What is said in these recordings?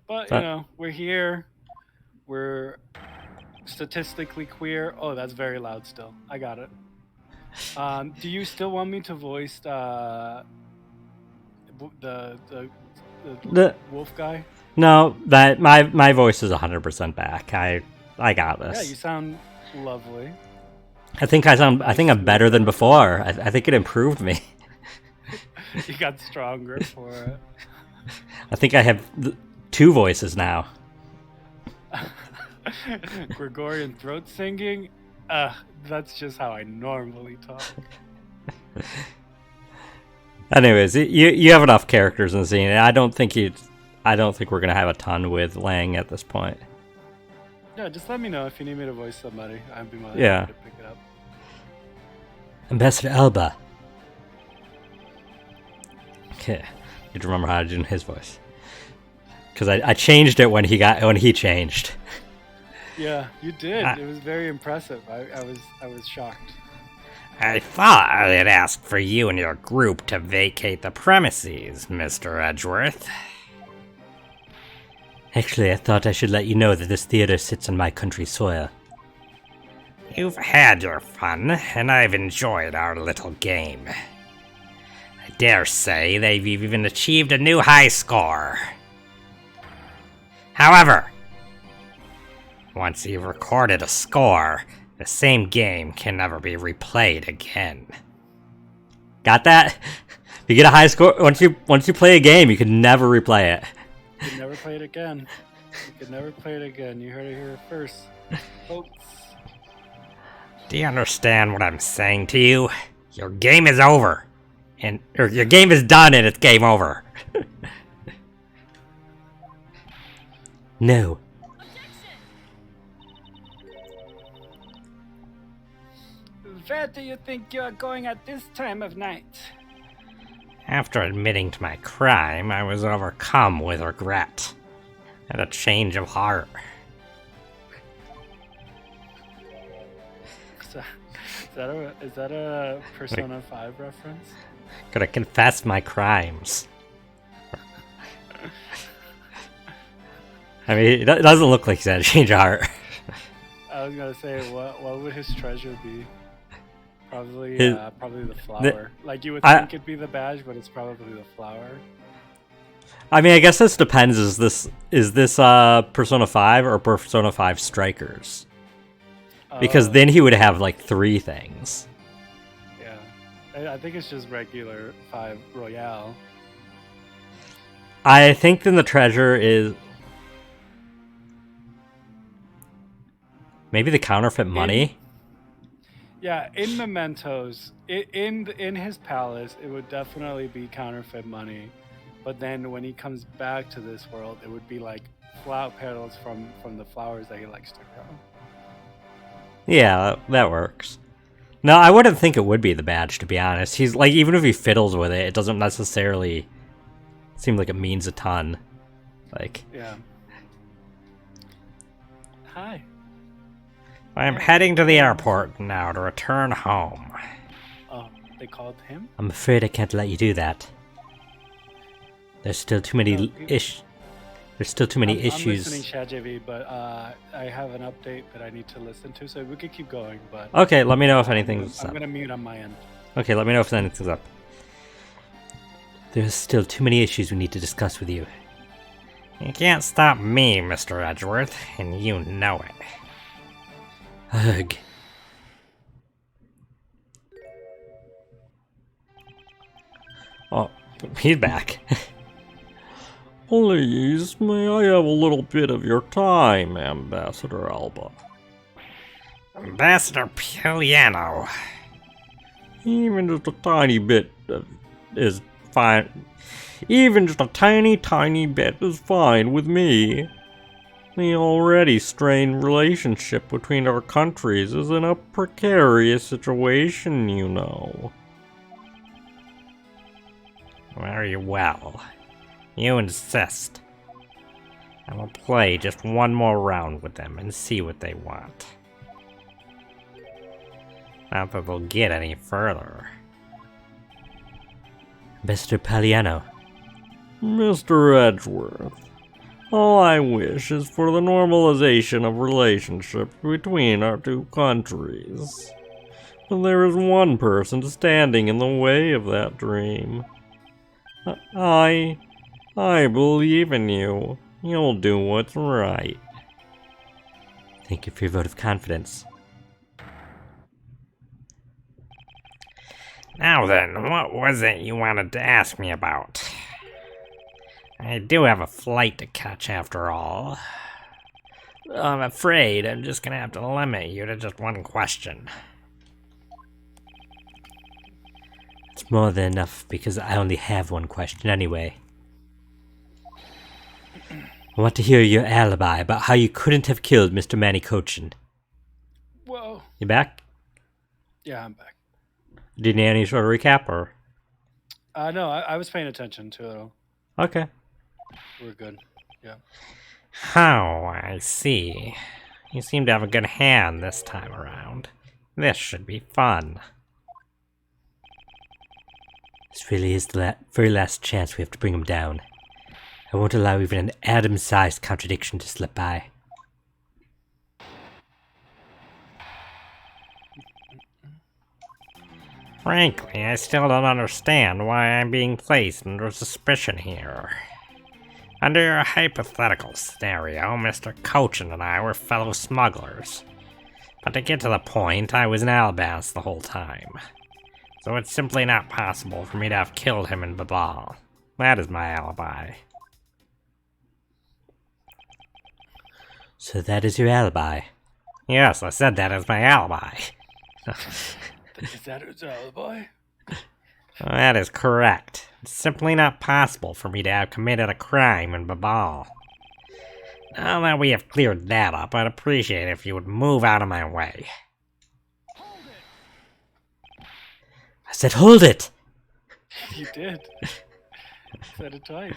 But So, we're here. We're statistically queer. Oh, that's very loud. Still, I got it. Do you still want me to voice the the, wolf guy? no, that my voice is 100% back. I got Yeah, you this. sound lovely. I think Nice, I'm smooth better than voice. before. I think it improved me. You got stronger for I think I have two voices now. it. Gregorian throat singing. That's just how I normally talk. Anyways, you have enough characters in the scene. I don't think we're gonna have a ton with Lang at this point. Yeah, just let me know if you need me to voice somebody. I'd be more than happy Yeah, to pick it up. Ambassador Alba. Okay, you remember how to do his voice because I changed it when he changed. Yeah, you did. I, It was very impressive. I was shocked. I thought I'd ask for you and your group to vacate the premises, Mr. Edgeworth. Actually, I thought I should let you know that this theater sits on my country soil. You've had your fun, and I've enjoyed our little game. I dare say they've even achieved a new high score. However, once you've recorded a score, the same game can never be replayed again. Got that? If you get a high score, once you play a game, you can never replay it. You could never play it again. You could never play it again. You heard it here first, folks. Do you understand what I'm saying to you? Your game is over. Or your game is done and it's game over. No. Where do you think you are going at this time of night? After admitting to my crime, I was overcome with regret and a change of heart. Is that a Persona 5 reference? Gonna confess my crimes. I mean, it doesn't look like he's had a change of heart. I was gonna say, what would his treasure be? Probably His, probably the the, flower. Like you would I, think it'd be the badge, but it's probably the flower. I mean, I guess this depends. Is this Persona 5 or Persona 5 Strikers? Because Oh, then he would have like three things. yeah. I think it's just regular 5 Royale. I think then the treasure is maybe the counterfeit In money. Yeah, in Mementos, in his palace, it would definitely be counterfeit money. But then when he comes back to this world, it would be like flower petals from the flowers that he likes to grow. Yeah, that works. No, I wouldn't think it would be the badge, to be honest. He's like, even if he fiddles with it, it doesn't necessarily seem like it means a ton. Like, Yeah. Hi. I'm Yeah. heading to the airport now to return home. Oh, they called him. I'm afraid I can't let you do that. There's still too No, many There's still too many I'm listening, issues. ChatJV, but I have an update that I need to listen to, so we could keep going. But Okay, let me know if I'm gonna anything's I'm up. gonna mute on my end. Okay, let me know if anything's up. There's still too many issues we need to discuss with you. You can't stop me, Mr. Edgeworth, and you know it. Ugh. Oh, he's back. Please, may I have a little bit of your time, Ambassador Alba? Ambassador Piliano. Even just a tiny bit is fine. Even just a tiny bit is fine with me. The already strained relationship between our countries is in a precarious situation, you know. Very well. You insist. I will play just one more round with them and see what they want. Not that they'll get any further. Mr. Paliano. Mr. Edgeworth, All I wish is for the normalization of relationship between our two countries. But there is one person standing in the way of that dream. I believe in you. You'll do what's right. Thank you for your vote of confidence. Now then, what was it you wanted to ask me about? I do have a flight to catch after all. I'm afraid I'm just gonna have to limit you to just one question. It's more than enough because I only have one question anyway. I want to hear your alibi about how you couldn't have killed Mr. Manny Cochin. Whoa. You back? Yeah, I'm back. Do you need any sort of recap or? No, I was paying attention to it all. Okay. We're good. Yeah. Oh, I see. You seem to have a good hand this time around. This should be fun. This really is the very last chance we have to bring him down. I won't allow even an atom-sized contradiction to slip by. Frankly, I still don't understand why I'm being placed under suspicion here. Under your hypothetical scenario, Mr. Cochin and I were fellow smugglers. But to get to the point, I was in Albas the whole time. So it's simply not possible for me to have killed him in Babal. That is my alibi. So that is your alibi? Yes, I said that as my alibi. Is that his alibi? That is correct. It's simply not possible for me to have committed a crime in Babal. Now that we have cleared that up, I'd appreciate it if you would move out of my way. I said hold it! You did. Said it twice.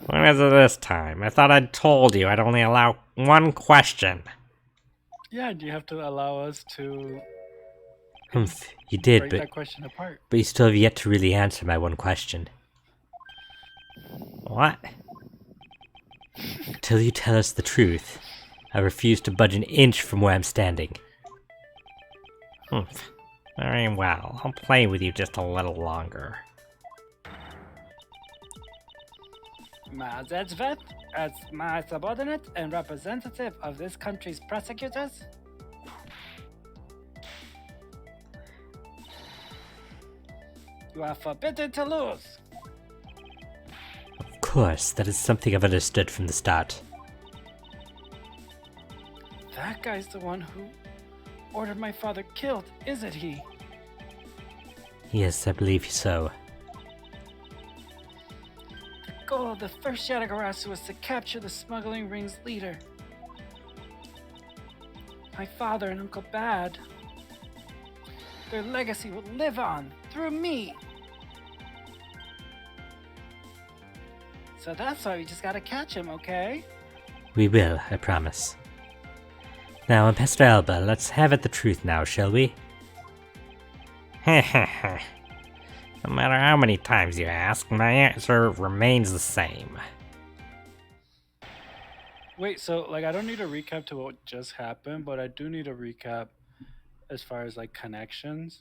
When is it this time? I thought I'd told you I'd only allow one question. Yeah, and you have to allow us to Humph, you did, break that question apart. but you still have yet to really answer my one question. What? Until you tell us the truth, I refuse to budge an inch from where I'm standing. Very well. I'll play with you just a little longer. Mazetsvet, as my subordinate and representative of this country's prosecutors, you are forbidden to lose. Of course, that is something I've understood from the start. That guy's the one who ordered my father killed, isn't he? Yes, I believe so. The goal of the first Yatagarasu was to capture the smuggling ring's leader. My father and Uncle Bad. Their legacy will live on through me. So that's why we just gotta catch him, okay? We will, I promise. Now, Ambassador Alba, let's have it the truth now, shall we? No matter how many times you ask, my answer remains the same. Wait, so like I don't need a recap to what just happened, but I do need a recap as far as like connections.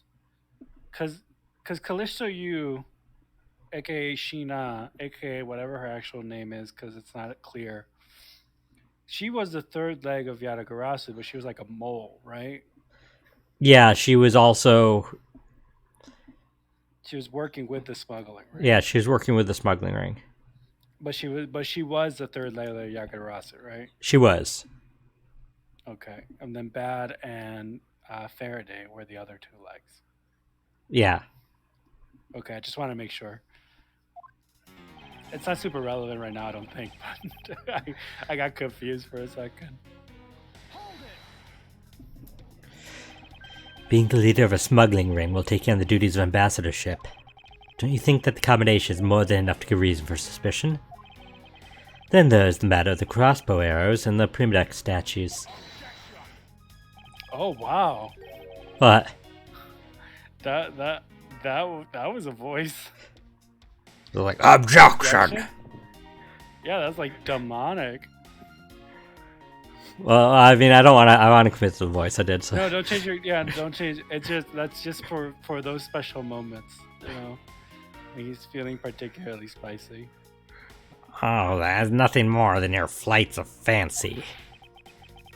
Cause Callisto Yu, aka Sheena, aka whatever her actual name is, because it's not clear. She was the third leg of Yatagarasu, but she was like a mole, right? Yeah, she was also... She was working with the smuggling ring. Yeah, she was working with the smuggling ring. But she was the third leg of Yatagarasu, right? She was. Okay. And then Bad and Faraday were the other two legs. Yeah. Okay, I just want to make sure. It's not super relevant right now, I don't think, but I got confused for a second. Being the leader of a smuggling ring will take you on the duties of ambassadorship. Don't you think that the combination is more than enough to give reason for suspicion? Then there's the matter of the crossbow arrows and the Primidex statues. Oh wow, What? that was a voice. They're like, objection! Yeah, that's like demonic. Well, I mean, I don't want to. I want to commit to the voice. I did. So. No, don't change your. Yeah, don't change. It's just that's just for those special moments. You know, when he's feeling particularly spicy. Oh, that's nothing more than your flights of fancy.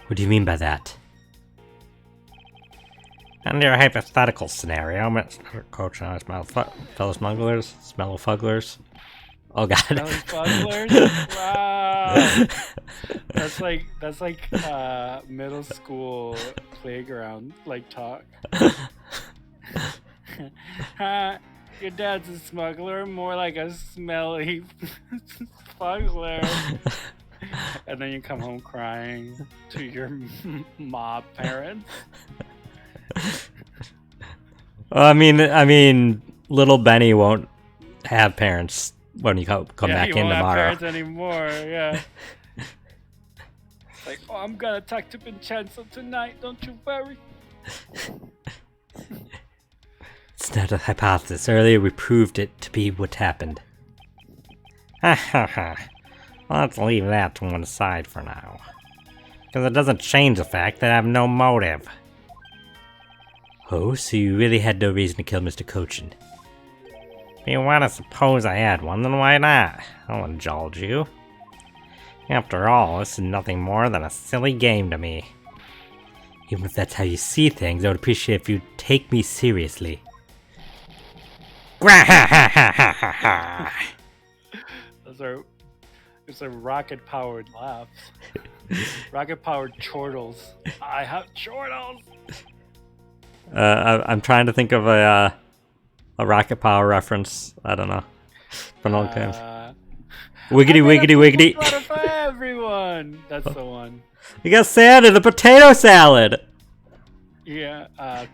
What do you mean by that? Under a hypothetical scenario, Mr. Coach and I fellow smugglers, smellofugglers. Oh god. Smellofugglers? Wow. That's like middle school playground like talk. Your dad's a smuggler, more like a smelly smuggler. And then you come home crying to your mob parents. I mean, little Benny won't have parents when you come back he in won't have tomorrow. parents anymore. Yeah. Like, oh, I'm gonna talk to Vincenzo tonight. Don't you worry. It's not a hypothesis. Earlier, we proved it to be what happened. Ha ha ha. Let's leave that to one side for now. Because it doesn't change the fact that I have no motive. Oh, so you really had no reason to kill Mr. Cochin? If you want to suppose I had one, then why not? I'll indulge you. After all, this is nothing more than a silly game to me. Even if that's how you see things, I would appreciate if you'd take me seriously. Those are rocket-powered laughs. Rocket-powered chortles. I have chortles! I'm trying to think of a Rocket Power reference. I don't know. Been a long time. Wiggity, wiggity, wiggity. For everyone! That's the one. You got sand in the potato salad! Yeah,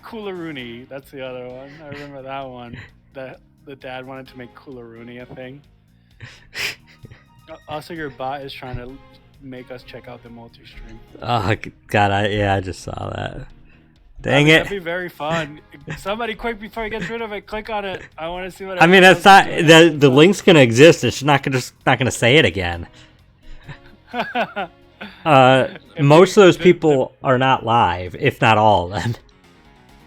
Coolaroonie. That's the other one. I remember that one. The dad wanted to make Coolaroonie a thing. Also, your bot is trying to make us check out the multi-stream. Oh, God, I just saw that. Dang it. That'd be very fun. Somebody quick before he gets rid of it, click on it. I want to see what I mean, it's not, the link's gonna exist, it's not gonna say it again. Most of those people are not live, if not all of them.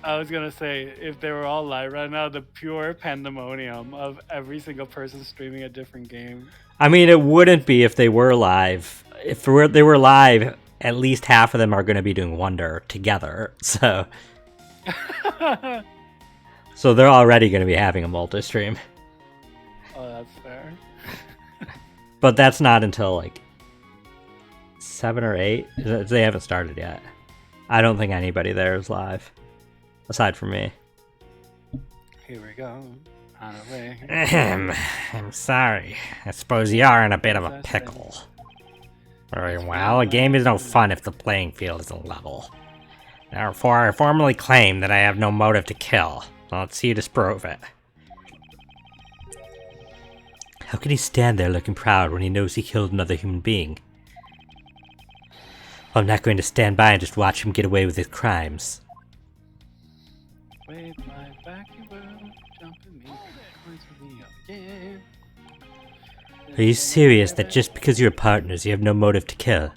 I was gonna say, if they were all live right now, the pure pandemonium of every single person streaming a different game. I mean, it wouldn't be if they were live. If they were live, at least half of them are going to be doing Wonder together. So they're already going to be having a multi-stream. Oh, that's fair. But that's not until like 7 or 8. They haven't started yet. I don't think anybody there is live, aside from me. Here we go. On the way. I'm sorry. I suppose you are in a bit of a pickle. Very well, a game is no fun if the playing field isn't level. Therefore, I formally claim that I have no motive to kill. Let's see you disprove it. How can he stand there looking proud when he knows he killed another human being? I'm not going to stand by and just watch him get away with his crimes. Wave my back, you will jump at me, point to me again. Are you serious that just because you're partners you have no motive to kill?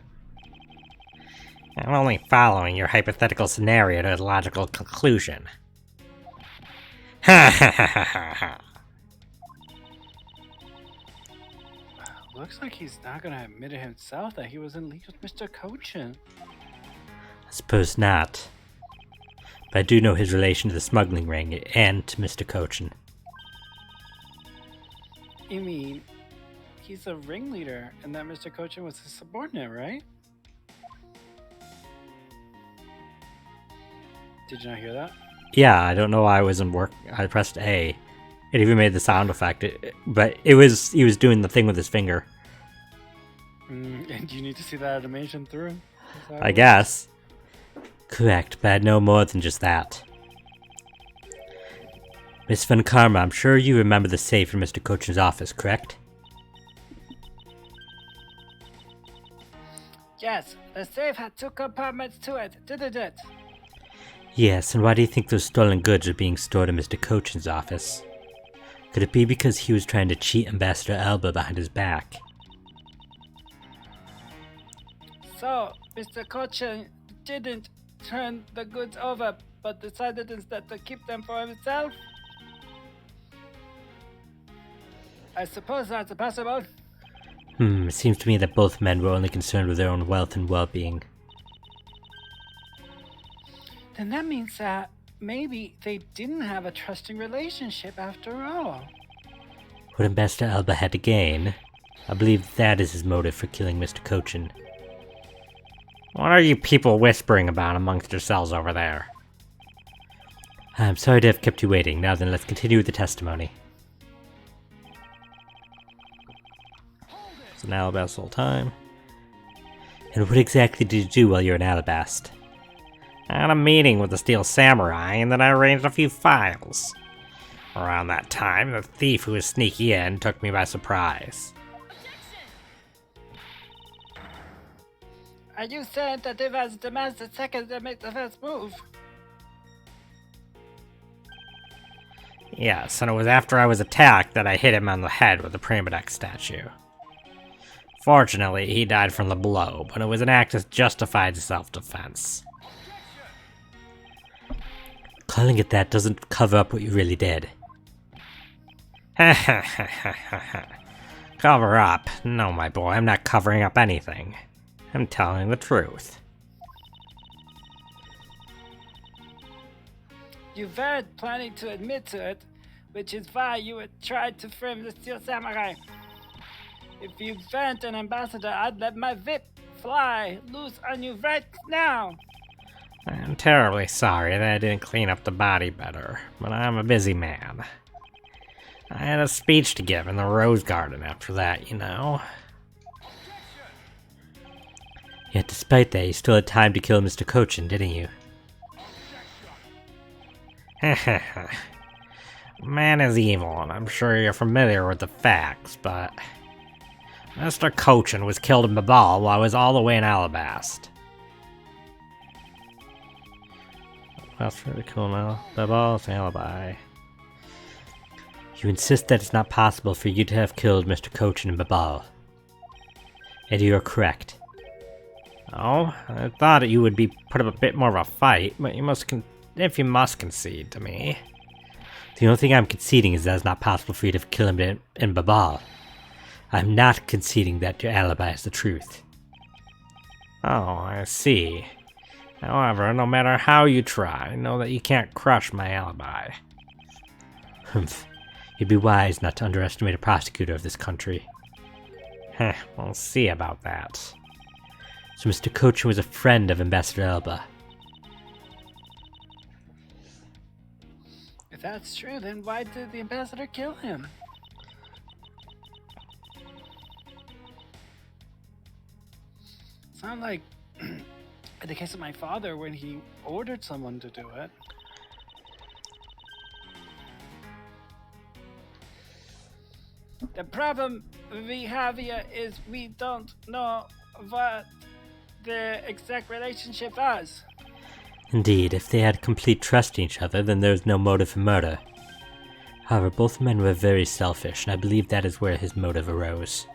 I'm only following your hypothetical scenario to a logical conclusion. Ha ha ha ha ha. Looks like he's not gonna admit it himself that he was in league with Mr. Cochin. I suppose not. But I do know his relation to the smuggling ring and to Mr. Cochin. You mean, he's a ringleader and that Mr. Cochin was his subordinate, right? Did you not hear that? Yeah, I don't know why it wasn't work. I pressed A. It even made the sound effect, but he was doing the thing with his finger. And you need to see that animation through? I guess. Correct, but I know more than just that. Miss Von Karma, I'm sure you remember the safe in Mr. Cochin's office, correct? Yes, the safe had 2 compartments to it, didn't it? Yes, and why do you think those stolen goods are being stored in Mr. Cochin's office? Could it be because he was trying to cheat Ambassador Elba behind his back? So, Mr. Cochin didn't turn the goods over, but decided instead to keep them for himself? I suppose that's possible. It seems to me that both men were only concerned with their own wealth and well-being. Then that means that maybe they didn't have a trusting relationship after all. What Ambassador Alba had to gain, I believe that is his motive for killing Mr. Cochin. What are you people whispering about amongst yourselves over there? I'm sorry to have kept you waiting. Now then, let's continue with the testimony. It's an Alabast all time. And what exactly did you do while you were in Alabast? I had a meeting with the Steel Samurai, and then I arranged a few files. Around that time, the thief who was sneaking in took me by surprise. Are you saying that it was the Master Second that made the first move? Yes, and it was after I was attacked that I hit him on the head with the Prima Dex statue. Fortunately, he died from the blow, but it was an act of justified self-defense. Calling it that doesn't cover up what you really did. Cover up? No, my boy, I'm not covering up anything. I'm telling the truth. You weren't planning to admit to it, which is why you had tried to frame the Steel Samurai. If you weren't an ambassador, I'd let my whip fly loose on you right now. I'm terribly sorry that I didn't clean up the body better, but I'm a busy man. I had a speech to give in the Rose Garden after that, you know. Yet despite that, you still had time to kill Mr. Cochin, didn't you? Man is evil, and I'm sure you're familiar with the facts, but Mr. Cochin was killed in Babal while I was all the way in Alabast. That's really cool now. Babal's alibi. You insist that it's not possible for you to have killed Mr. Cochin in Babal. And you are correct. Oh, I thought you would be put up a bit more of a fight, but if you must concede to me. The only thing I'm conceding is that it's not possible for you to kill him in Babal. I'm not conceding that your alibi is the truth. Oh, I see. However, no matter how you try, know that you can't crush my alibi. Humph. You'd be wise not to underestimate a prosecutor of this country. Heh, we'll see about that. So Mr. Cochin was a friend of Ambassador Alba. If that's true, then why did the ambassador kill him? Sound like in the case of my father when he ordered someone to do it. The problem we have here is we don't know what the exact relationship is. Indeed, if they had complete trust in each other, then there was no motive for murder. However, both men were very selfish, and I believe that is where his motive arose.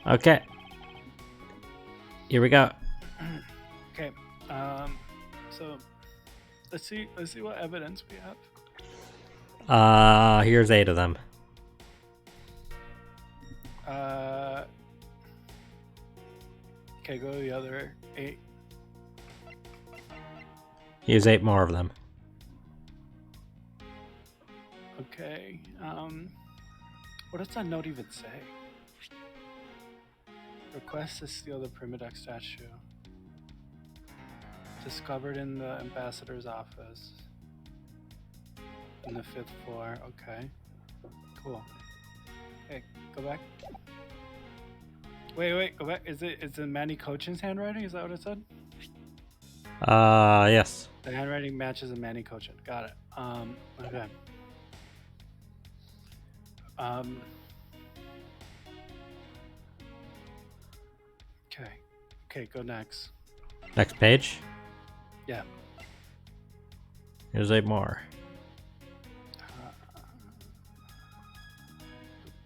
Okay. Here we go. Okay. So let's see what evidence we have. Here's 8 of them. Okay, go to the other 8. Here's 8 more of them. Okay. What does that note even say? Request to steal the Prima Dex statue. Discovered in the ambassador's office. On the 5th floor. Okay. Cool. Okay, go back. Wait, go back. Is it Manny Cochin's handwriting? Is that what it said? Yes. The handwriting matches a Manny Cochin. Got it. Okay. Okay, go next. Next page. Yeah. Here's 8 more.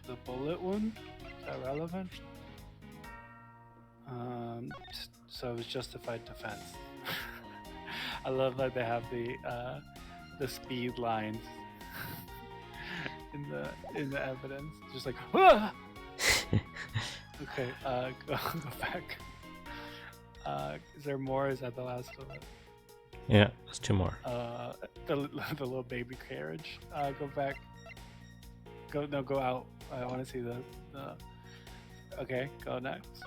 The bullet wound? Is that relevant? So it was justified defense. I love that they have the speed lines in the evidence, just like. "Ah!" Okay, go back. Is there more? Is that the last of it? Yeah, there's two more. The little baby carriage. Go back. Go out. I want to see the. Okay, go next.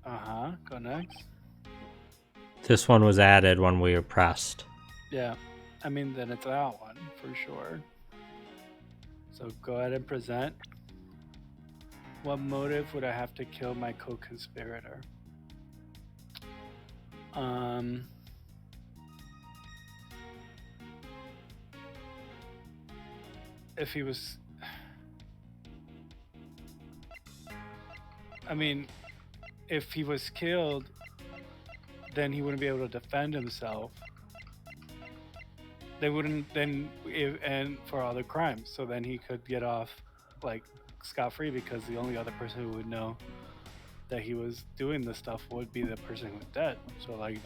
Go next. This one was added when we were pressed. Yeah, I mean then it's that one for sure. So go ahead and present. What motive would I have to kill my co-conspirator? If he was, I mean, if he was killed, then he wouldn't be able to defend himself. They wouldn't then, and for other crimes. So then he could get off like scot-free because the only other person who would know that he was doing this stuff would be the person who was dead. So like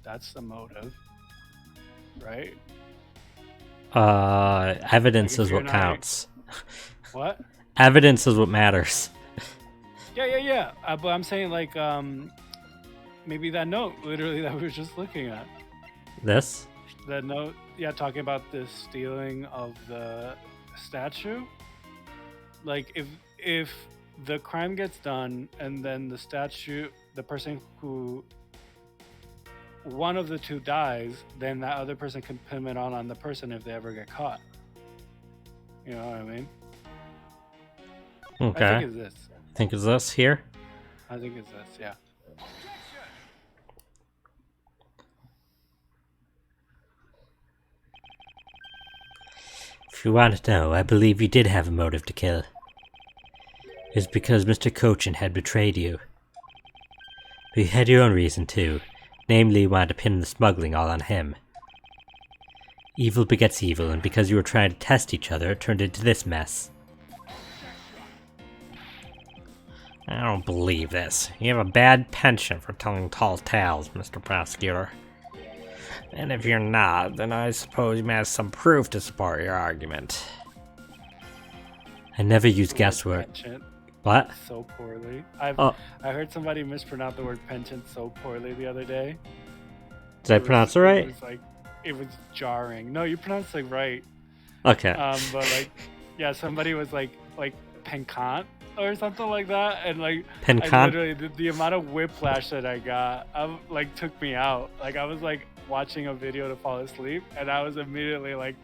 that's the motive, right? Evidence Like, if is you're what not- counts. What? Evidence is what matters. Yeah. But I'm saying like maybe that note literally that we were just looking at. This? That note, yeah, talking about the stealing of the statue. Like if the crime gets done and then the statue, the person who, one of the two dies, then that other person can pin it on the person if they ever get caught. You know what I mean? Okay. I think it's this. Think it's this here? I think it's this, yeah. If you want to know, I believe you did have a motive to kill. It's because Mr. Cochin had betrayed you. But you had your own reason too. Namely, you wanted to pin the smuggling all on him. Evil begets evil, and because you were trying to test each other, it turned into this mess. I don't believe this. You have a bad penchant for telling tall tales, Mr. Prosecutor. And if you're not, then I suppose you may have some proof to support your argument. I never use guesswork. Penchant What? so poorly. I heard somebody mispronounce the word penchant so poorly the other day. Did I pronounce it right? It was jarring. No, you pronounced it right. Okay. But like, yeah, somebody was like pencant or something like that, and like, I Pencant? literally the amount of whiplash that I got, like took me out. Like I was like watching a video to fall asleep, and I was immediately like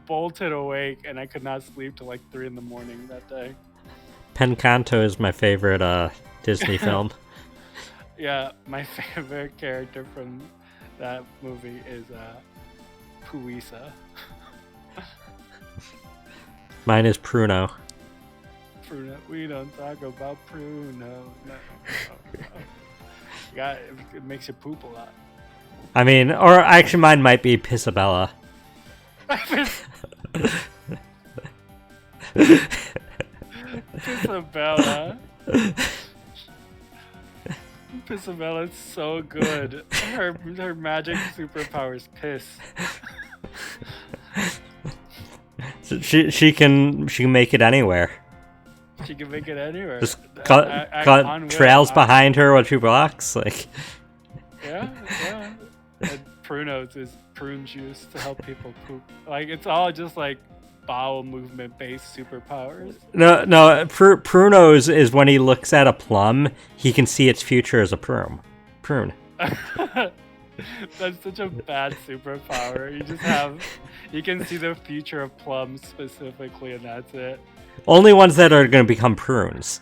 bolted awake, and I could not sleep till like 3 a.m. that day. Pencanto is my favorite Disney film. Yeah, my favorite character from that movie is Puisa. Mine is Pruno. Pruno. We don't talk about Pruno. No. Yeah, it makes you poop a lot. I mean, or actually mine might be Pissabella. Isabella. Isabella's so good. Her magic superpower is piss. So she can make it anywhere. She can make it anywhere. Just on cut will, trails on- behind her while she walks. Like, Yeah. And Prunos is prune juice to help people poop. Like it's all just like bowel movement based superpowers. no, Pruno's is when he looks at a plum, he can see its future as a prune. That's such a bad superpower. You can see the future of plums specifically, and that's it. Only ones that are going to become prunes.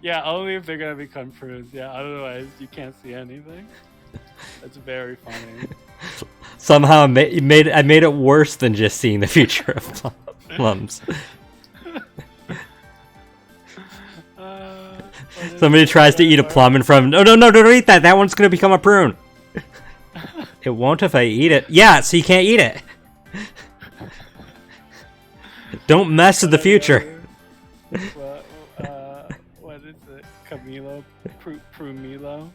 Yeah, only if they're gonna become prunes. Yeah, otherwise you can't see anything. That's very funny. Somehow I made it worse than just seeing the future of plums. Somebody tries to eat a plum in front of him. No, don't eat that. That one's going to become a prune. It won't if I eat it. Yeah, so you can't eat it. Don't mess with the future. Camilo, Prumilo.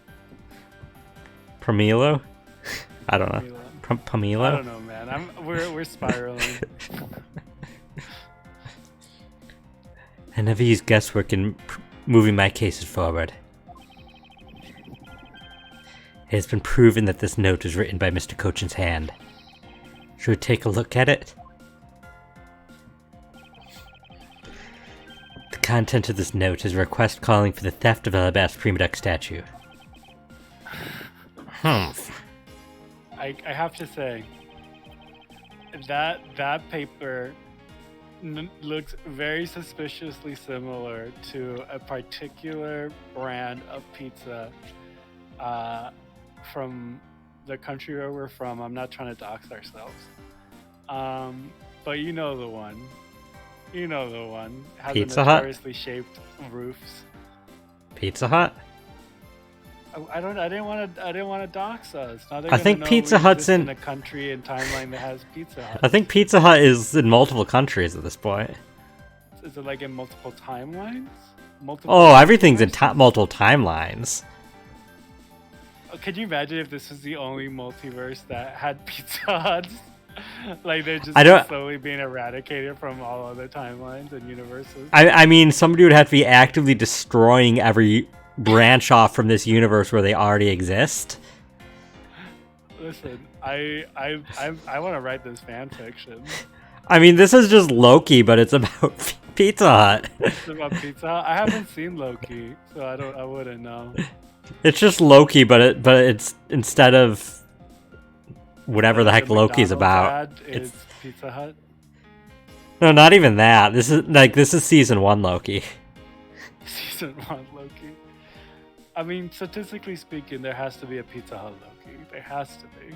Pramilo? I don't know. Camilo. Pamilo? I don't know, man. We're spiraling. I never use guesswork in moving my cases forward. It has been proven that this note is written by Mr. Cochin's hand. Should we take a look at it? The content of this note is a request calling for the theft of Alabasta Prima Duck statue. Humph. I have to say that paper looks very suspiciously similar to a particular brand of pizza from the country where we're from. I'm not trying to dox ourselves, but you know the one. You know the one. It has Pizza Hut? notoriously shaped roofs. Pizza Hut? I didn't want to dox us. Now they're I gonna think know Pizza we Hut's exist in- a country and timeline that has Pizza Hut. I think Pizza Hut is in multiple countries at this point. Is it like in multiple timelines? Multiple Oh, everything's in multiverses? multiple timelines. Could you imagine if this was the only multiverse that had Pizza Huts? Like they're just I don't- slowly being eradicated from all other timelines and universes. I mean, somebody would have to be actively destroying every branch off from this universe where they already exist. Listen, I want to write this fan fiction. I mean, this is just Loki, but it's about Pizza Hut. It's about Pizza Hut. I haven't seen Loki, so I wouldn't know. It's just Loki, but it's instead of whatever the heck The Loki's McDonald's about. ad is Pizza Hut. No, not even that. This is season 1 Loki. Season 1 Loki. I mean, statistically speaking, there has to be a Pizza Hut Loki. There has to be.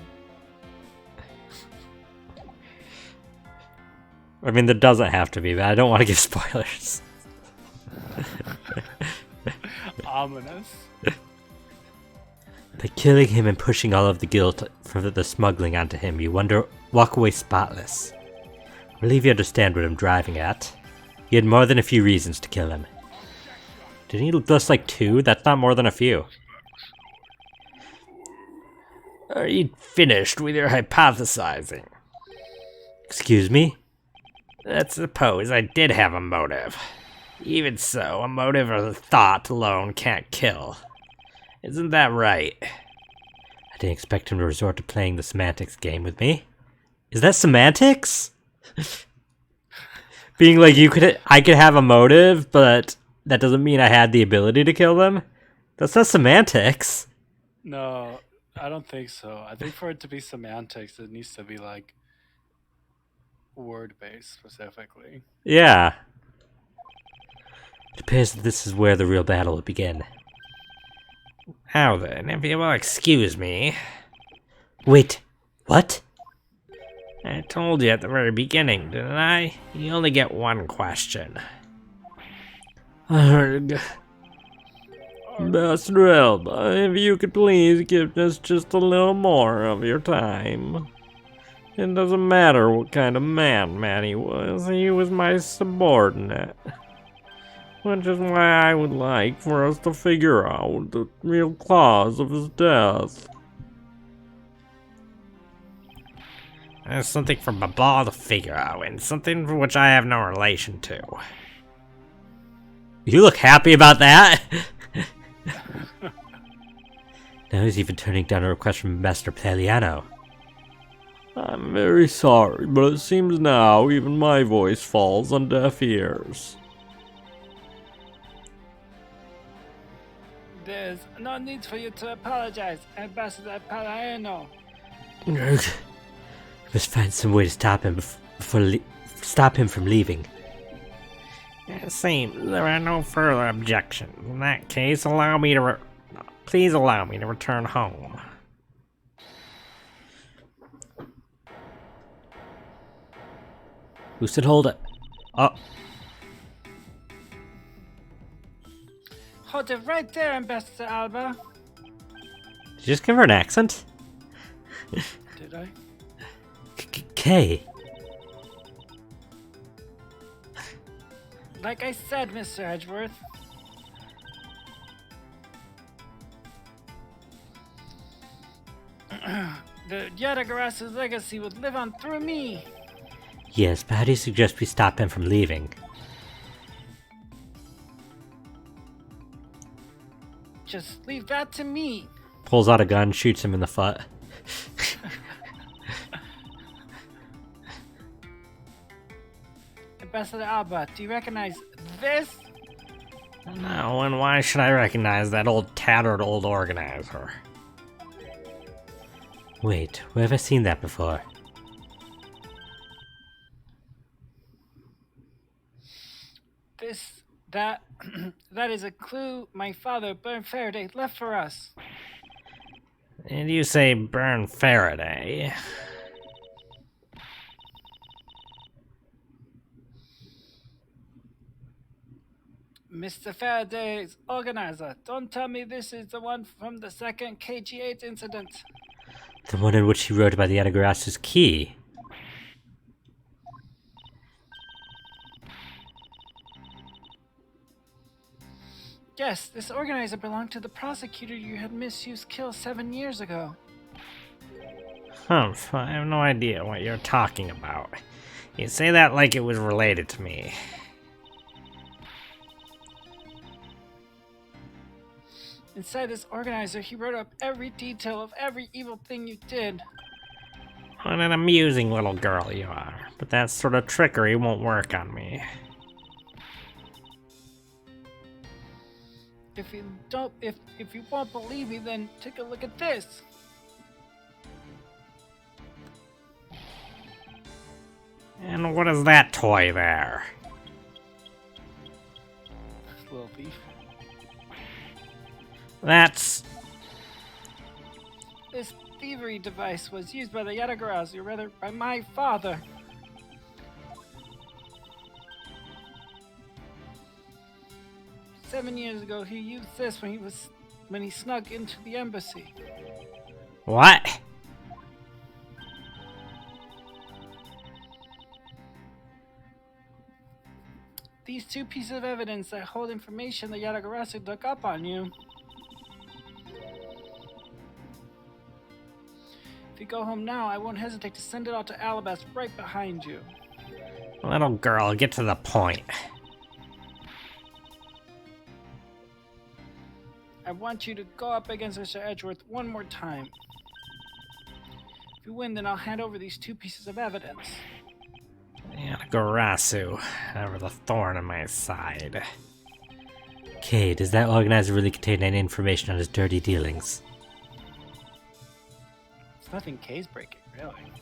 I mean, there doesn't have to be, but I don't want to give spoilers. Ominous. By killing him and pushing all of the guilt for the smuggling onto him, you walk away spotless. I believe you understand what I'm driving at. You had more than a few reasons to kill him. Didn't he list like 2? That's not more than a few. Are you finished with your hypothesizing? Excuse me? Let's suppose I did have a motive. Even so, a motive or a thought alone can't kill. Isn't that right? I didn't expect him to resort to playing the semantics game with me. Is that semantics? Being like I could have a motive, but that doesn't mean I had the ability to kill them? That's not semantics. No, I don't think so. I think for it to be semantics, it needs to be like word-based specifically. Yeah. It appears that this is where the real battle will begin. Now then, if you will excuse me, Wait, what? I told you at the very beginning, didn't I? You only get one question. Arg. Master Elba, if you could please give us just a little more of your time. It doesn't matter what kind of man he was my subordinate. Which is why I would like for us to figure out the real cause of his death. There's something for Baba to figure out, and something for which I have no relation to. You look happy about that? Now he's even turning down a request from Master Peliano. I'm very sorry, but it seems now even my voice falls on deaf ears. There's no need for you to apologize, Ambassador Palaeno. Must find some way to stop him stop him from leaving. It seems there are no further objections. In that case, please allow me to return home. Who said hold it? Oh, Hold it right there, Ambassador Alba. did you just give her an accent? Did I? Kay. Like I said, Mr. Edgeworth. The Yatagarasu's legacy would live on through me. Yes, but how do you suggest we stop him from leaving? Just leave that to me. Pulls out a gun, shoots him in the foot. Ambassador Alba, do you recognize this? No, and why should I recognize that tattered old organizer? Wait, where have I seen that before? That is a clue my father, Bern Faraday, left for us. And you say Bern Faraday? Mr. Faraday's organizer, don't tell me this is the one from the second KG8 incident. The one in which he wrote about the Yatagarasu's key. Yes, this organizer belonged to the prosecutor you had misused kill 7 years ago. Humph, I have no idea what you're talking about. You say that like it was related to me. Inside this organizer, he wrote up every detail of every evil thing you did. What an amusing little girl you are, but that sort of trickery won't work on me. If you won't believe me, then take a look at this. And what is that toy there? Little thief. That's... This thievery device was used by the Yatagarasu, or rather by my father. Seven years ago, he used this when he snuck into the embassy. What? These two pieces of evidence that hold information the Yatagarasu dug up on you. If you go home now, I won't hesitate to send it out to Alabast right behind you. Little girl, get to the point. I want you to go up against Mr. Edgeworth one more time. If you win, then I'll hand over these two pieces of evidence. Yatagarasu, ever the thorn in my side. Okay, does that organizer really contain any information on his dirty dealings? It's nothing case breaking, really.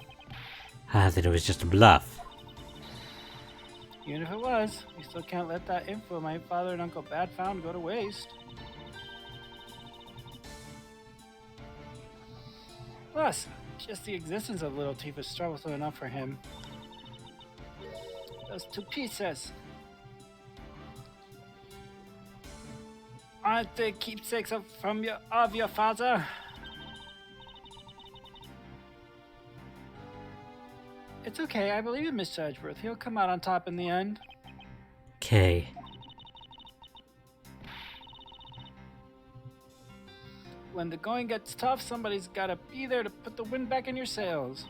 Ah, then it was just a bluff. Even if it was, we still can't let that info my father and Uncle Bad found go to waste. Plus, just the existence of Little Thief is troublesome enough for him. Those two pieces. Aren't they keepsakes of your father? It's okay, I believe in Mr. Edgeworth. He'll come out on top in the end. Okay. When the going gets tough, somebody's gotta be there to put the wind back in your sails.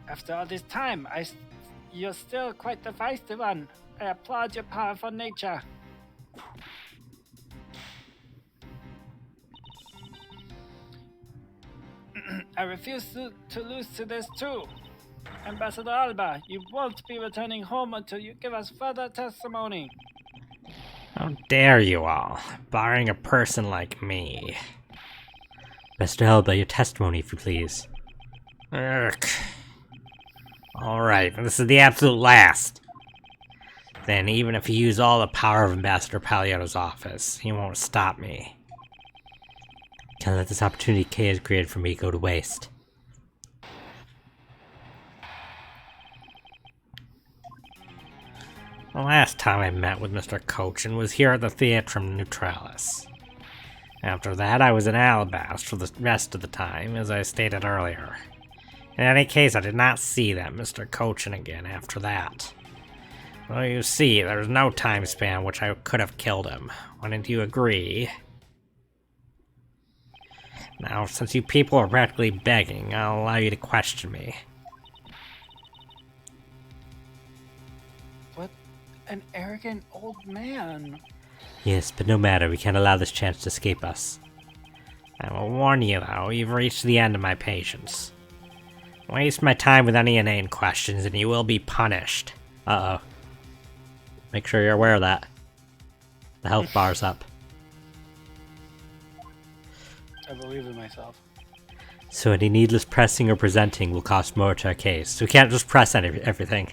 After all this time, you're still quite the feisty one. I applaud your powerful nature. I refuse to lose to this too. Ambassador Alba, you won't be returning home until you give us further testimony. How dare you all, barring a person like me. Mr. Alba, your testimony, if you please. Urgh. Alright, this is the absolute last. Then even if you use all the power of Ambassador Paliotto's office, he won't stop me. Can't let this opportunity Kay has created for me go to waste. The last time I met with Mr. Cochin was here at the Theatrum Neutralis. After that, I was in Alabast for the rest of the time, as I stated earlier. In any case, I did not see that Mr. Cochin again after that. Well, you see, there's no time span which I could have killed him. Wouldn't you agree? Now, since you people are practically begging, I'll allow you to question me. What an arrogant old man. Yes, but no matter, we can't allow this chance to escape us. I will warn you, though, you've reached the end of my patience. Waste my time with any inane questions, and you will be punished. Uh-oh. Make sure you're aware of that. The health bar's up. I believe in myself. So any needless pressing or presenting will cost more to our case. So we can't just press everything.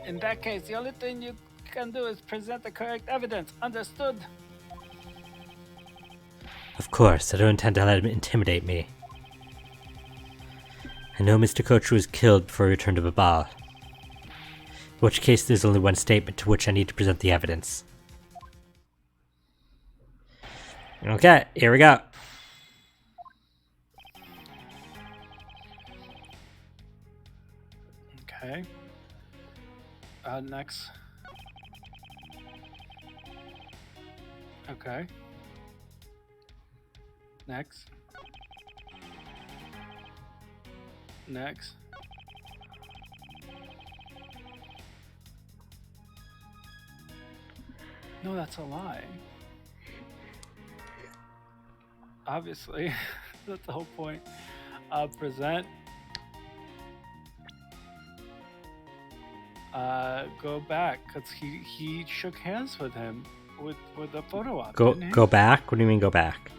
In that case, the only thing you can do is present the correct evidence. Understood? Of course, I don't intend to let him intimidate me. I know Mr. Kocher was killed before he returned to Babal. In which case, there's only one statement to which I need to present the evidence. Okay, here we go. Okay. Next. Okay. Next. Next. No, that's a lie. Obviously, that's the whole point. Present. Go back, cause he shook hands with him with the photo op. didn't he? Go back? What do you mean go back?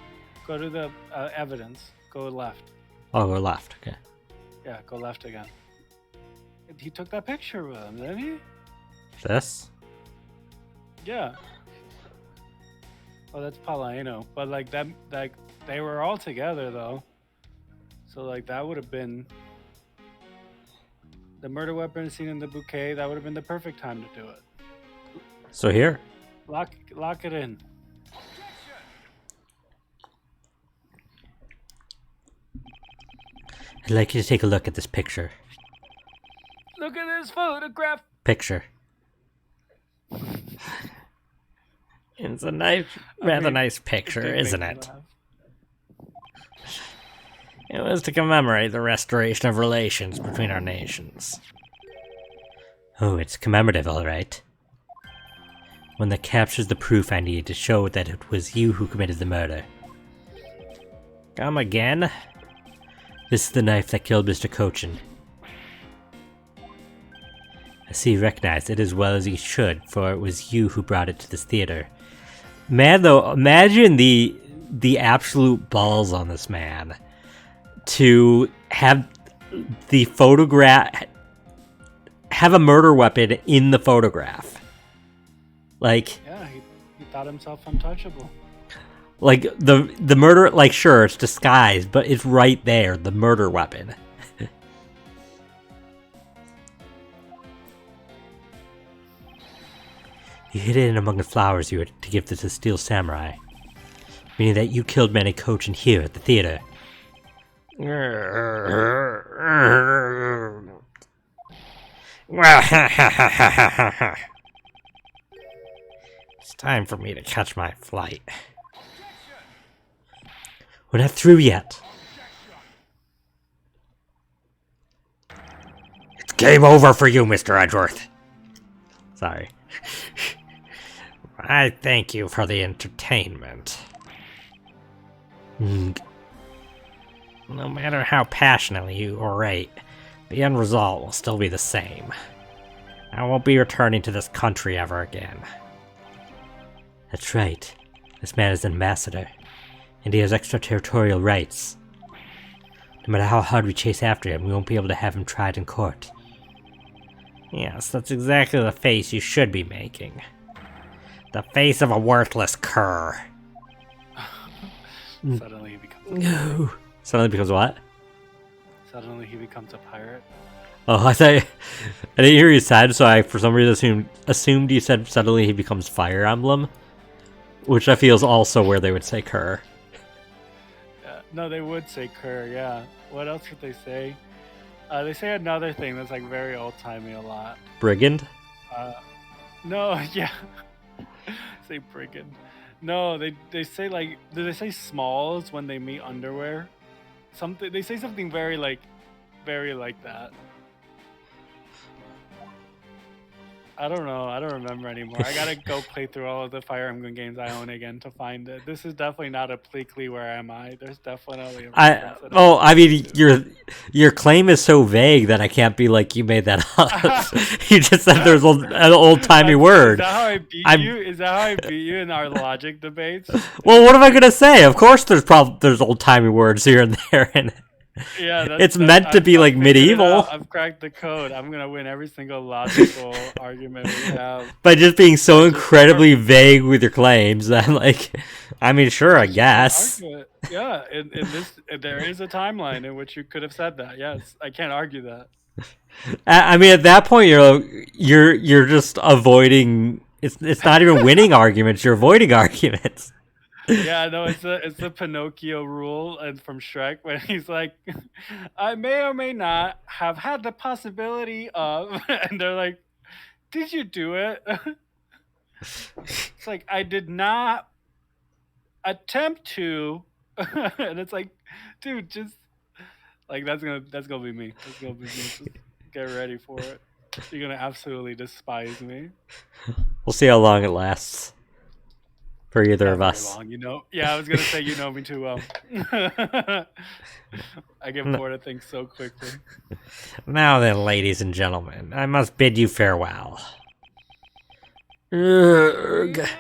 Go to the evidence. Go left. Oh, go left. Okay. Yeah, go left again. He took that picture with him, didn't he? This? Yeah. Oh, that's Palaiano. But like that, like they were all together though. So like that would have been the murder weapon seen in the bouquet. That would have been the perfect time to do it. So here? Lock it in. I'd like you to take a look at this picture. Look at this photograph. Picture. It's a nice, rather nice picture, did isn't make me it? laugh. It was to commemorate the restoration of relations between our nations. Oh, it's commemorative, all right. One that captures the proof I need to show that it was you who committed the murder. Come again? This is the knife that killed Mr. Cochin. I see you recognize it as well as you should, for it was you who brought it to this theater. Man, though, imagine the absolute balls on this man to have the photograph, have a murder weapon in the photograph. Like, Yeah, he thought himself untouchable. like the murder, like, sure, it's disguised, but it's right there, the murder weapon. You hid it in among the flowers you were to give to the Steel Samurai, meaning that you killed Manny Cochin here at the theater. It's time for me to catch my flight. We're not through yet. It's game over for you, Mr. Edgeworth. Sorry. I thank you for the entertainment. No matter how passionately you orate, the end result will still be the same. I won't be returning to this country ever again. That's right. This man is an ambassador, and he has extraterritorial rights. No matter how hard we chase after him, we won't be able to have him tried in court. Yes, that's exactly the face you should be making. The face of a worthless cur. Suddenly he becomes. No. Suddenly becomes what? Suddenly he becomes a pirate. Oh, I didn't hear you said, so I for some reason assumed you said suddenly he becomes Fire Emblem, which I feel is also where they would say cur. No, they would say cur. Yeah. What else would they say? They say another thing that's like very old timey a lot. Brigand? Uh, no, yeah, say brigand. No, they say like do they say smalls when they meet underwear? Something they say something very like that. I don't know. I don't remember anymore. I gotta go play through all of the Fire Emblem games I own again to find it. This is definitely not a Pleakley Where Am I? There's definitely a reference. I mean your claim is so vague that I can't be like you made that up. You just said there's an old timey word. Is that how I beat you? Is that how I beat you in our logic debates? Well, what am I gonna say? Of course, there's old timey words here and there, and Yeah, it's meant to be like medieval. I've cracked the code. I'm gonna win every single logical argument we have by just being so incredibly vague with your claims. That like, I mean, sure, I guess. Yeah, in this there is a timeline in which you could have said that. Yes, I can't argue that. I mean, at that point, you're just avoiding. It's not even winning arguments. You're avoiding arguments. Yeah, no, it's the Pinocchio rule and from Shrek when he's like, I may or may not have had the possibility of, and they're like, did you do it? It's like I did not attempt to, and it's like, dude, just like that's gonna be me. That's gonna be me. Just get ready for it. You're gonna absolutely despise me. We'll see how long it lasts. For either Not of us. long, you know. Yeah, I was gonna say you know me too well. I get bored of things so quickly. Now then, ladies and gentlemen, I must bid you farewell. The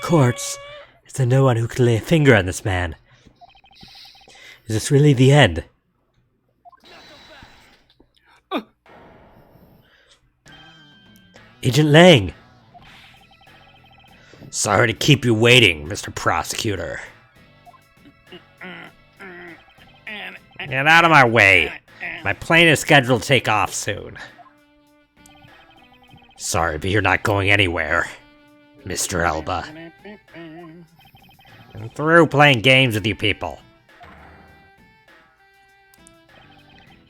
courts. Is there no one who can lay a finger on this man? Is this really the end? Agent Lang! Sorry to keep you waiting, Mr. Prosecutor. Get out of my way. My plane is scheduled to take off soon. Sorry, but you're not going anywhere, Mr. Elba. I'm through playing games with you people.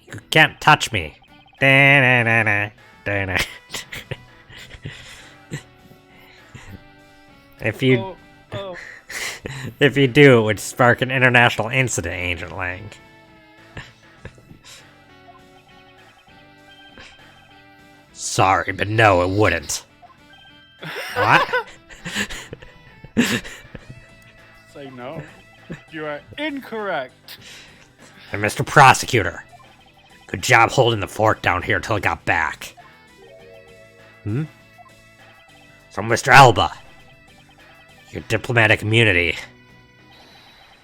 You can't touch me. Da-na-na-na, da-na. If you if you do, it would spark an international incident, Agent Lang. Sorry, but no, it wouldn't. What? Say no. You are incorrect. And Mr. Prosecutor, good job holding the fort down here till I got back. So, Mr. Elba, your diplomatic immunity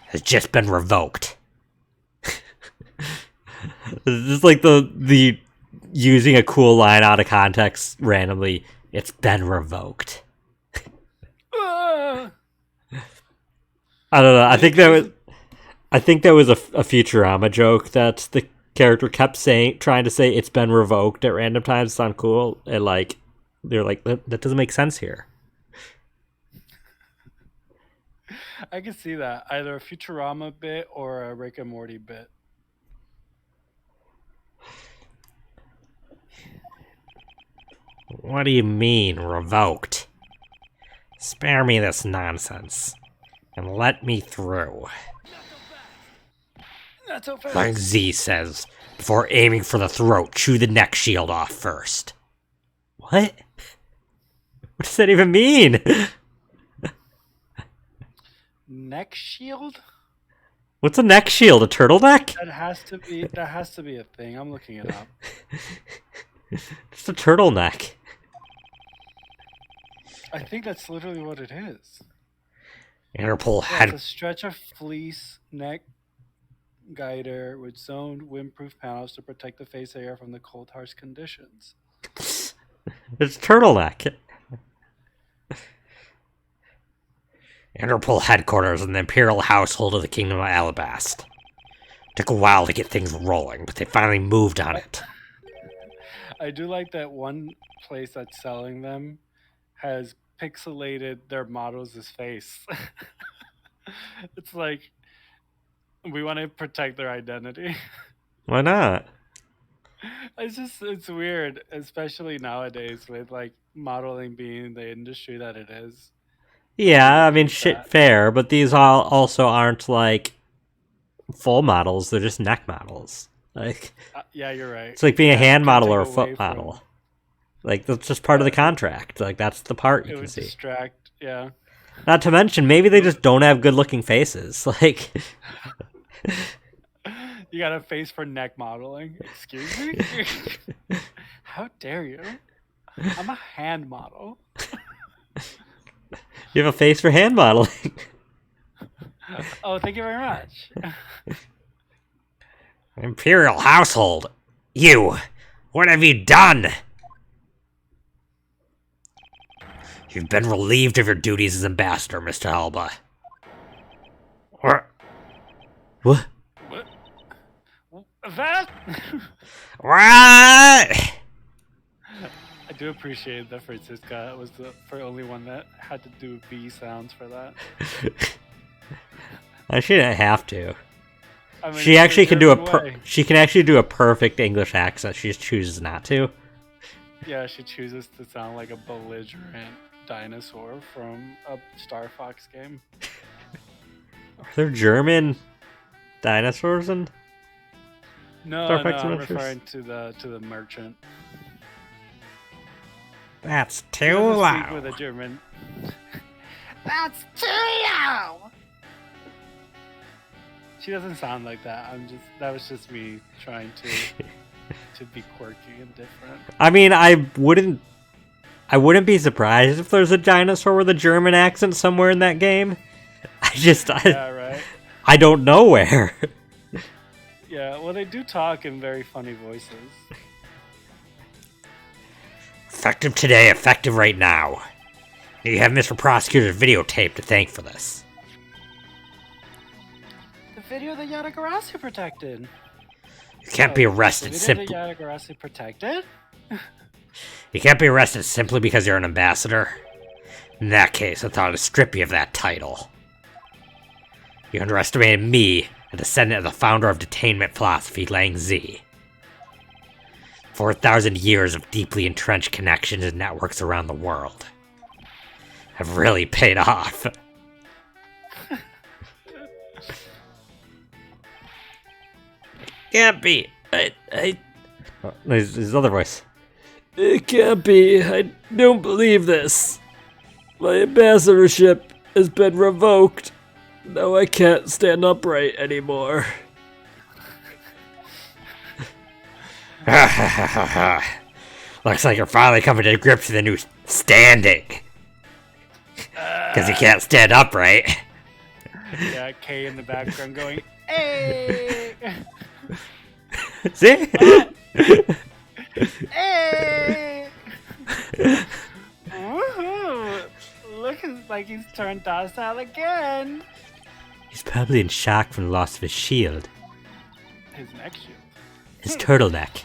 has just been revoked. This is like the using a cool line out of context randomly. It's been revoked. I don't know. I think that was a Futurama joke that the character kept trying to say it's been revoked at random times to sound cool, and like they're like that doesn't make sense here. I can see that. Either a Futurama bit or a Rick and Morty bit. What do you mean, revoked? Spare me this nonsense, and let me through. Not so fast. Like Z says, before aiming for the throat, chew the neck shield off first. What? What does that even mean? Neck shield? What's a neck shield? A turtleneck? That has to be a thing. I'm looking it up. Just a turtleneck. I think that's literally what it is. Interpol It's had a stretch of fleece neck guider with zoned windproof panels to protect the face area from the cold, harsh conditions. It's turtleneck. Interpol headquarters in the Imperial household of the Kingdom of Alabast. Took a while to get things rolling, but they finally moved on it. I do like that one place that's selling them has pixelated their models' face. It's like We want to protect their identity. Why not? It's weird, especially nowadays with like modeling being the industry that it is. Yeah, I People mean, keep shit, that. fair, but these all also aren't like full models, they're just neck models. Like, Yeah, you're right. it's like being a Yeah, hand can model take or a away foot from- model. Like, that's just part of the Yeah. contract. Like, that's the part It you can would see. distract. Yeah. Not to mention, maybe they just don't have good looking faces. Like, You got a face for neck modeling. Excuse me? How dare you? I'm a hand model. you have a face for hand modeling. Oh, thank you very much. Imperial household! You! What have you done? You've been relieved of your duties as ambassador, Mr. Alba. What? What? What? That? What? I do appreciate that Francisca was the only one that had to do V sounds for that. She didn't have to. I mean, She it's actually the can do a German way. she can actually do a perfect English accent. She just chooses not to. Yeah, she chooses to sound like a belligerent dinosaur from a Star Fox game. Are there German dinosaurs in? No, Star no, Fox I'm Adventures? referring to the merchant. That's She too doesn't speak with loud. a German. That's too loud. She doesn't sound like that. That was just me trying to be quirky and different. I mean, I wouldn't be surprised if there's a dinosaur with a German accent somewhere in that game. Yeah, right. I don't know where. Yeah, well, they do talk in very funny voices. Effective today, effective right now. You have Mr. Prosecutor's videotape to thank for this. The video that Yatagarasu protected. You can't be arrested The video simply. that Yatagarasu protected? You can't be arrested simply because you're an ambassador. In that case, I thought I'd strip you of that title. You underestimated me, a descendant of the founder of detainment philosophy, Lang Zi. 4,000 years of deeply entrenched connections and networks around the world have really paid off. Can't be. His other voice. It can't be. I don't believe this. My ambassadorship has been revoked. Now I can't stand upright anymore. Looks like you're finally coming to grips with the new standing. Because you can't stand upright. Yeah, Kay in the background going, hey! See? Hey! Woohoo! Looking like he's turned docile again. He's probably in shock from the loss of his shield, His neck shield. his turtleneck.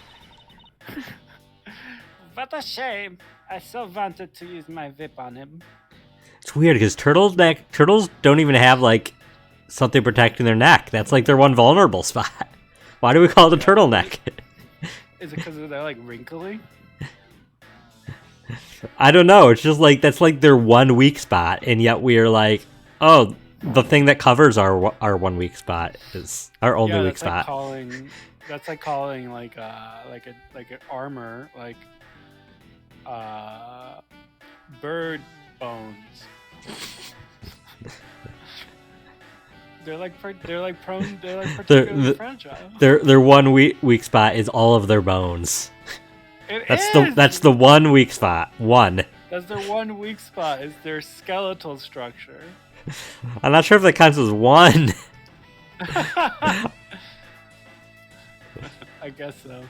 What a shame. I so wanted to use my whip on him. It's weird because turtles don't even have like something protecting their neck. That's like their one vulnerable spot. Why do we call it a turtleneck? Is it because they're like wrinkly? I don't know. It's just like that's like their one weak spot, and yet we're like, oh, the thing that covers our one weak spot is our only Yeah, weak that's like spot. calling like an armor like bird bones. they're like particularly fragile. Their one weak spot is all of their bones. That's It is! the one weak spot. One. That's their one weak spot. Is their skeletal structure. I'm not sure if that counts as one. I guess so.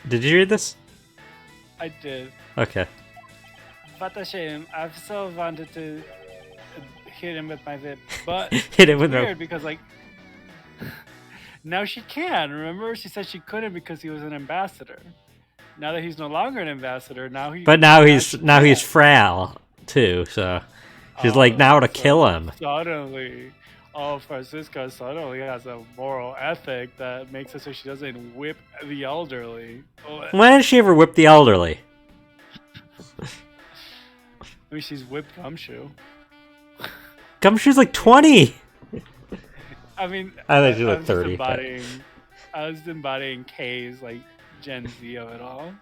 Did you read this? I did. Okay. What a shame. I've so wanted to hit him with my whip, but Hit it with weird a. because like now she can. Remember, she said she couldn't because he was an ambassador. Now that he's no longer an ambassador, But now he's frail too. So She's like now to kill him. Suddenly, Francisca suddenly has a moral ethic that makes it so she doesn't whip the elderly. When did she ever whip the elderly? I mean, she's whipped Gumshoe. Gumshoe's like 20. I mean, I think she's I like was 30. but- I was embodying K's like Gen Z of it all.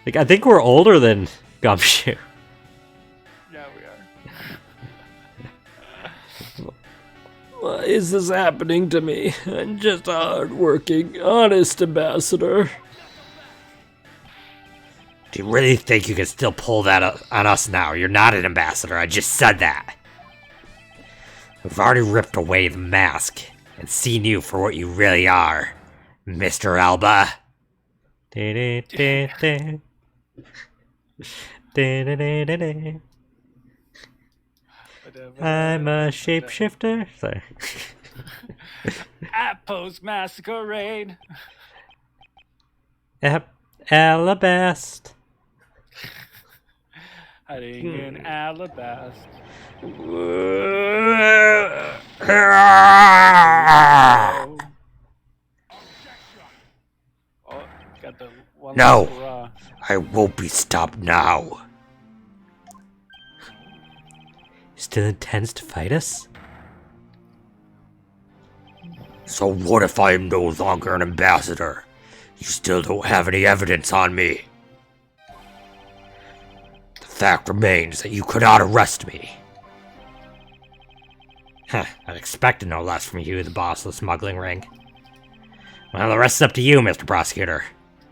Like, I think we're older than Gumshoe. Yeah, we are. Why is this happening to me? I'm just a hard-working, honest ambassador. Do you really think you can still pull that on us now? You're not an ambassador, I just said that. We've already ripped away the mask and seen you for what you really are, Mr. Alba. I'm a shapeshifter. Sorry. At Post Masquerade. Yep. Alabast. Hiding in Alabasta. Oh, got the one No. last hurrah. I won't be stopped now. Still intends to fight us? So what if I am no longer an ambassador? You still don't have any evidence on me. The fact remains that you could not arrest me. Huh, I'd expected no less from you, the boss of the smuggling ring. Well, the rest is up to you, Mr. Prosecutor.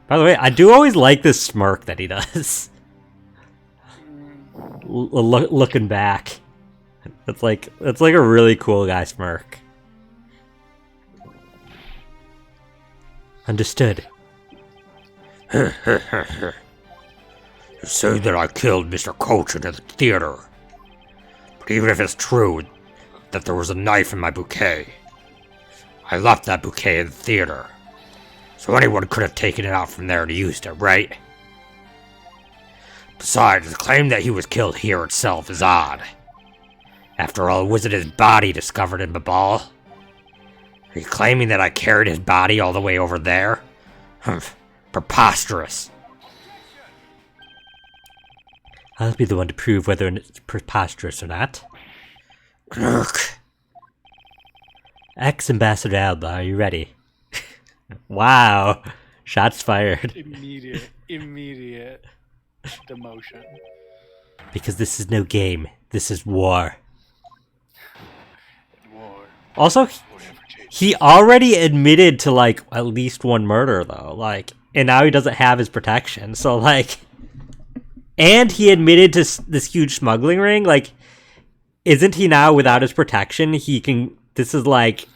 By the way, I do always like this smirk that he does. Looking back. It's like a really cool guy smirk. Understood. You say that I killed Mr. Cochin at the theater. But even if it's true that there was a knife in my bouquet, I left that bouquet in the theater. So anyone could have taken it out from there and used it, right? Besides, the claim that he was killed here itself is odd. After all, wasn't his body discovered in Babal? Are you claiming that I carried his body all the way over there? Humph, preposterous. I'll be the one to prove whether it's preposterous or not. Knurk. Ex-Ambassador Alba, are you ready? Wow. Shots fired. Immediate demotion. Because this is no game. This is war. War. Also, he already admitted to, like, at least one murder, though. Like, and now he doesn't have his protection. So, like... And he admitted to this huge smuggling ring. Like, isn't he now without his protection? He can... This is, like,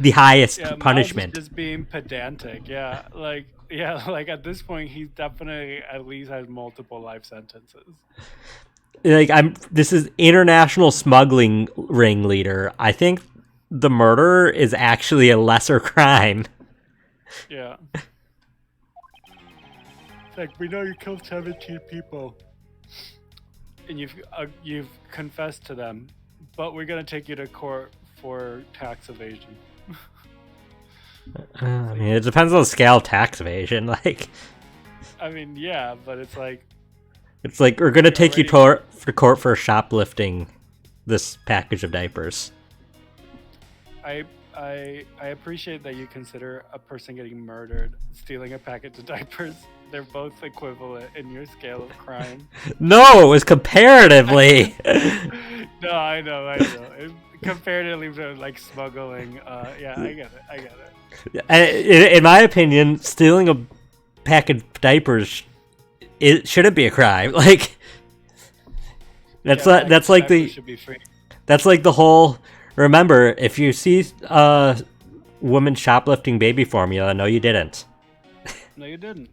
the highest punishment. Just being pedantic. Yeah, like at this point, he definitely at least has multiple life sentences. Like, this is international smuggling ring leader. I think the murder is actually a lesser crime. Yeah. It's like, we know you killed 17 people, and you've confessed to them, but we're gonna take you to court for tax evasion. I mean, it depends on the scale of tax evasion. Like, I mean, yeah, but it's like we're gonna take you to court for shoplifting this package of diapers. I appreciate that you consider a person getting murdered stealing a package of diapers. They're both equivalent in your scale of crime. No, it was comparatively. No, I know. Comparatively to like smuggling, yeah, I get it. In my opinion, stealing a pack of diapers, it shouldn't be a crime. Like, that's like the should be free. That's like the whole. Remember, if you see woman shoplifting baby formula, no, you didn't. No, you didn't.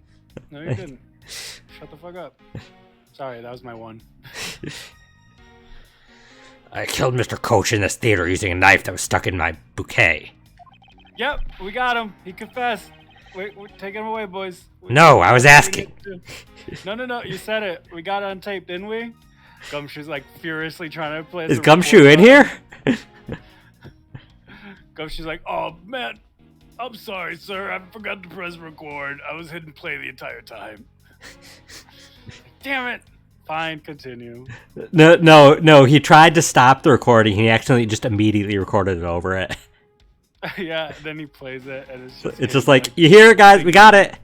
No, you didn't. Shut the fuck up. Sorry, that was my one. I killed Mr. Coach in this theater using a knife that was stuck in my bouquet. Yep, we got him. He confessed. Wait, take him away, boys. No, I was asking. No. You said it. We got it on tape, didn't we? Gumshoe's like furiously trying to play. Is the Gumshoe record in here? Gumshoe's like, oh man, I'm sorry, sir. I forgot to press record. I was hitting play the entire time. Damn it. Fine, continue. No. He tried to stop the recording. He accidentally just immediately recorded it over it. Yeah, then he plays it, and It's just like, you hear it, guys? We got it.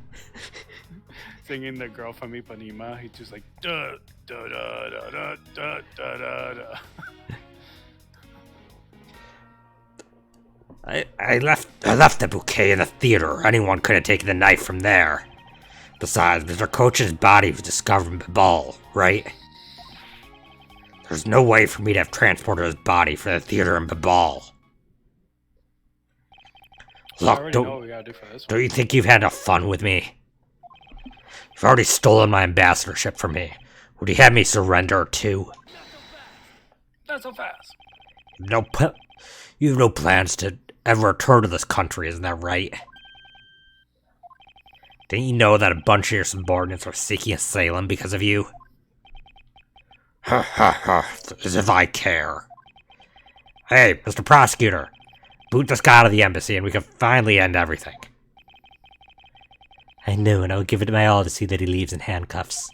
Singing the girl from Ipanema. He's just like, da da da da da da da da da. I left the bouquet in the theater. Anyone could have taken the knife from there. Besides, Mr. Coach's body was discovered in Babal, right? There's no way for me to have transported his body from the theater in Babal. Look, don't you think you've had enough fun with me? You've already stolen my ambassadorship from me. Would you have me surrender too? Not so fast. You have no plans to ever return to this country, isn't that right? Didn't you know that a bunch of your subordinates are seeking asylum because of you? Ha ha ha, as if I care. Hey, Mr. Prosecutor, boot this guy out of the embassy and we can finally end everything. I know, and I will give it my all to see that he leaves in handcuffs.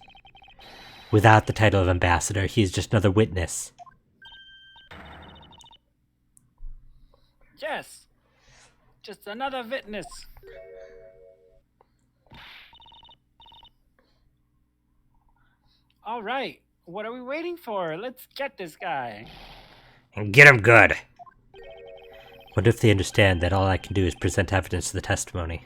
Without the title of ambassador, he is just another witness. Yes. Just another witness. All right. What are we waiting for? Let's get this guy. And get him good. What if they understand that all I can do is present evidence to the testimony?